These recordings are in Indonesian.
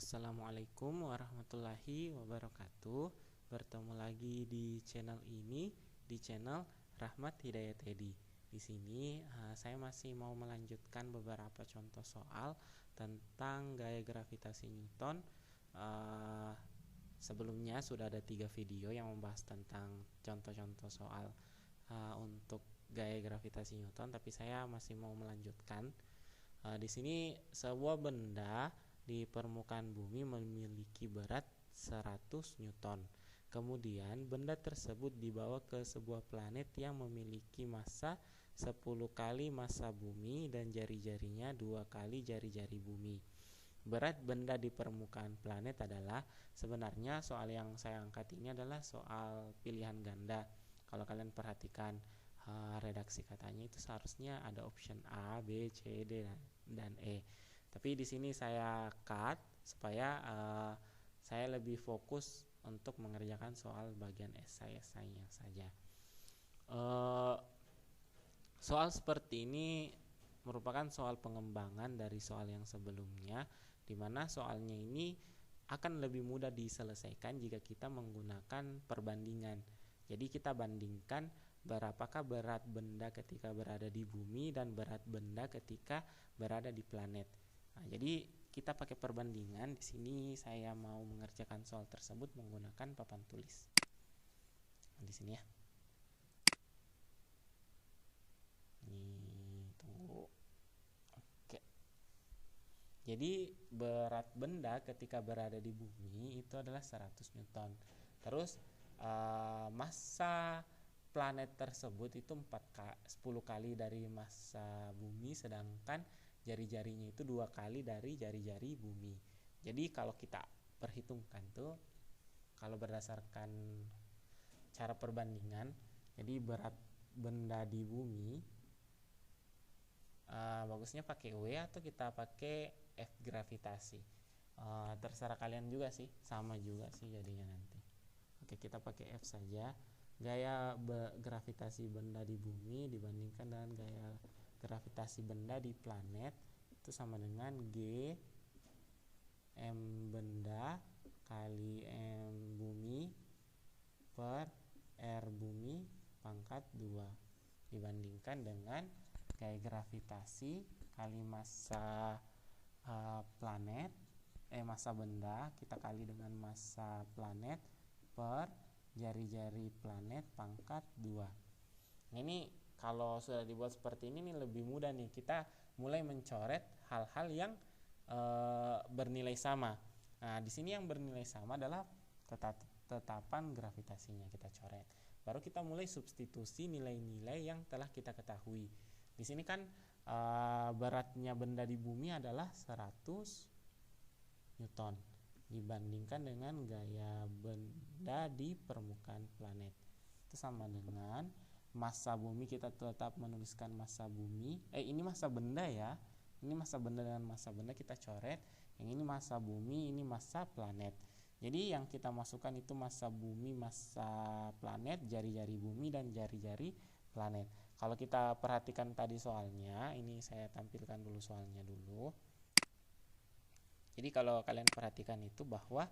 Assalamualaikum warahmatullahi wabarakatuh. Bertemu lagi di channel ini, di channel Rahmat Hidayat Edi. Di sini saya masih mau melanjutkan beberapa contoh soal tentang gaya gravitasi Newton. Sebelumnya sudah ada 3 video yang membahas tentang contoh-contoh soal untuk gaya gravitasi Newton, tapi saya masih mau melanjutkan. Di sini sebuah benda di permukaan bumi memiliki berat 100 Newton. Kemudian benda tersebut dibawa ke sebuah planet yang memiliki massa 10 kali massa bumi dan jari-jarinya 2 kali jari-jari bumi. Berat benda di permukaan planet adalah, sebenarnya soal yang saya angkat ini adalah soal pilihan ganda. Kalau kalian perhatikan redaksi katanya itu seharusnya ada option A, B, C, D dan E. Tapi di sini saya cut supaya saya lebih fokus untuk mengerjakan soal bagian esai-esainya saja. Soal seperti ini merupakan soal pengembangan dari soal yang sebelumnya, di mana soalnya ini akan lebih mudah diselesaikan jika kita menggunakan perbandingan. Jadi kita bandingkan berapakah berat benda ketika berada di bumi dan berat benda ketika berada di planet. Nah, jadi kita pakai perbandingan. Di sini saya mau mengerjakan soal tersebut menggunakan papan tulis. Nah, di sini ya. Ini tunggu. Oke. Jadi berat benda ketika berada di bumi itu adalah 100 Newton. Terus massa planet tersebut itu 10 kali dari massa bumi, sedangkan jari-jarinya itu 2 kali dari jari-jari bumi. Jadi kalau kita perhitungkan tuh, kalau berdasarkan cara perbandingan, jadi berat benda di bumi bagusnya pakai W atau kita pakai F gravitasi. Terserah kalian juga sih, sama juga sih jadinya nanti. Oke, kita pakai F saja. Gaya gravitasi benda di bumi dibandingkan dengan gaya gravitasi benda di planet itu sama dengan G M benda kali M bumi per R bumi pangkat 2 dibandingkan dengan gaya gravitasi kali massa planet massa benda kita kali dengan massa planet per jari-jari planet pangkat 2. Nah, ini kalau sudah dibuat seperti ini nih lebih mudah nih, kita mulai mencoret hal-hal yang bernilai sama. Nah, di sini yang bernilai sama adalah tetapan gravitasinya kita coret. Baru kita mulai substitusi nilai-nilai yang telah kita ketahui. Di sini kan beratnya benda di bumi adalah 100 Newton dibandingkan dengan gaya benda di permukaan planet. Itu sama dengan massa bumi, kita tetap menuliskan massa bumi. Ini massa benda ya. Ini massa benda dengan massa benda kita coret. Yang ini massa bumi, ini massa planet. Jadi yang kita masukkan itu massa bumi, massa planet, jari-jari bumi dan jari-jari planet. Kalau kita perhatikan tadi soalnya, ini saya tampilkan dulu soalnya dulu. Jadi kalau kalian perhatikan itu bahwa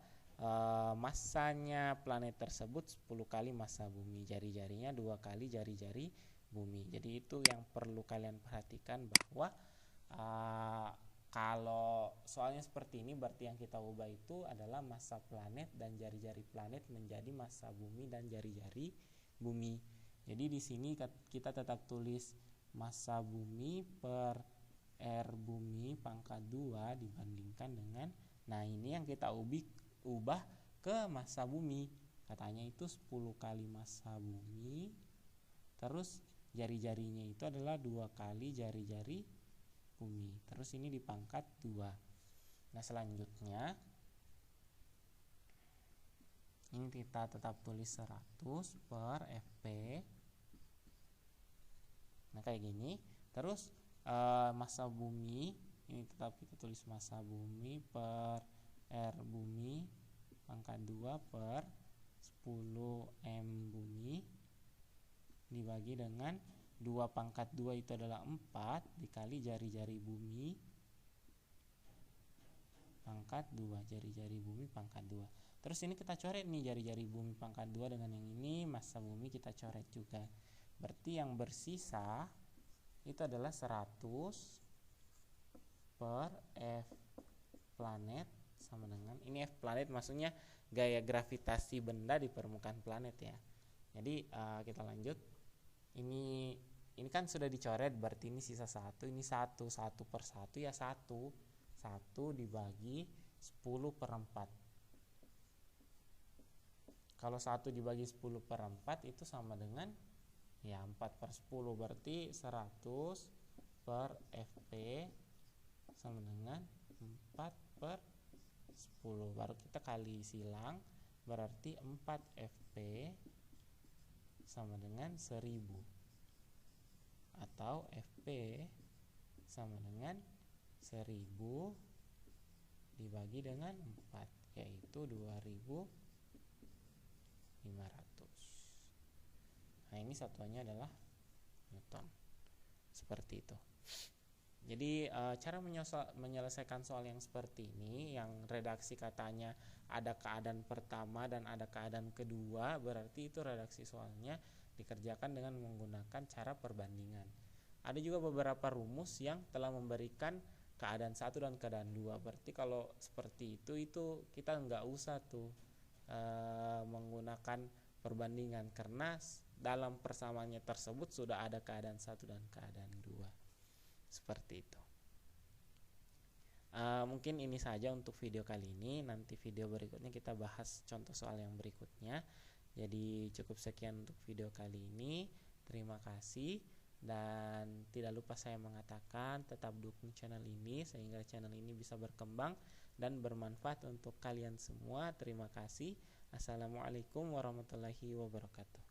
massanya planet tersebut 10 kali massa bumi, jari-jarinya 2 kali jari-jari bumi. Jadi itu yang perlu kalian perhatikan, bahwa kalau soalnya seperti ini berarti yang kita ubah itu adalah massa planet dan jari-jari planet menjadi massa bumi dan jari-jari bumi. Jadi di sini kita tetap tulis massa bumi per R bumi pangkat 2 dibandingkan dengan, nah ini yang kita ubah ke massa bumi. Katanya itu 10 kali massa bumi, terus jari-jarinya itu adalah 2 kali jari-jari bumi. Terus ini dipangkat 2. Nah, selanjutnya ini kita tetap tulis 100 per Fp. Nah, kayak gini. Terus massa bumi ini tetap kita tulis massa bumi per R bumi pangkat 2 per 10 M bumi dibagi dengan 2 pangkat 2 itu adalah 4 dikali jari-jari bumi pangkat 2, jari-jari bumi pangkat 2. Terus ini kita coret nih jari-jari bumi pangkat 2 dengan yang ini, massa bumi kita coret juga. Berarti yang bersisa itu adalah 100 per F planet sama dengan, ini F planet maksudnya gaya gravitasi benda di permukaan planet ya. Jadi kita lanjut. Ini kan sudah dicoret, berarti ini sisa 1, ini 1 per 1 ya 1 dibagi 10 per 4. Kalau 1 dibagi 10 per 4 itu sama dengan ya 4 per 10, berarti 100 per Fp sama dengan 4 per 10. Baru kita kali silang, berarti 4 Fp sama dengan 1000, atau Fp sama dengan 1000 dibagi dengan 4, yaitu 2500. Nah ini satuannya adalah Newton. Seperti itu. Jadi cara menyelesaikan soal yang seperti ini, yang redaksi katanya ada keadaan pertama dan ada keadaan kedua, berarti itu redaksi soalnya dikerjakan dengan menggunakan cara perbandingan. Ada juga beberapa rumus yang telah memberikan keadaan 1 dan keadaan 2. Berarti kalau seperti itu kita nggak usah tuh menggunakan perbandingan, karena dalam persamaannya tersebut sudah ada keadaan 1 dan keadaan 2. Seperti itu. Mungkin ini saja untuk video kali ini. Nanti video berikutnya kita bahas contoh soal yang berikutnya. Jadi cukup sekian untuk video kali ini. Terima kasih, dan tidak lupa saya mengatakan tetap dukung channel ini sehingga channel ini bisa berkembang dan bermanfaat untuk kalian semua. Terima kasih. Assalamualaikum warahmatullahi wabarakatuh.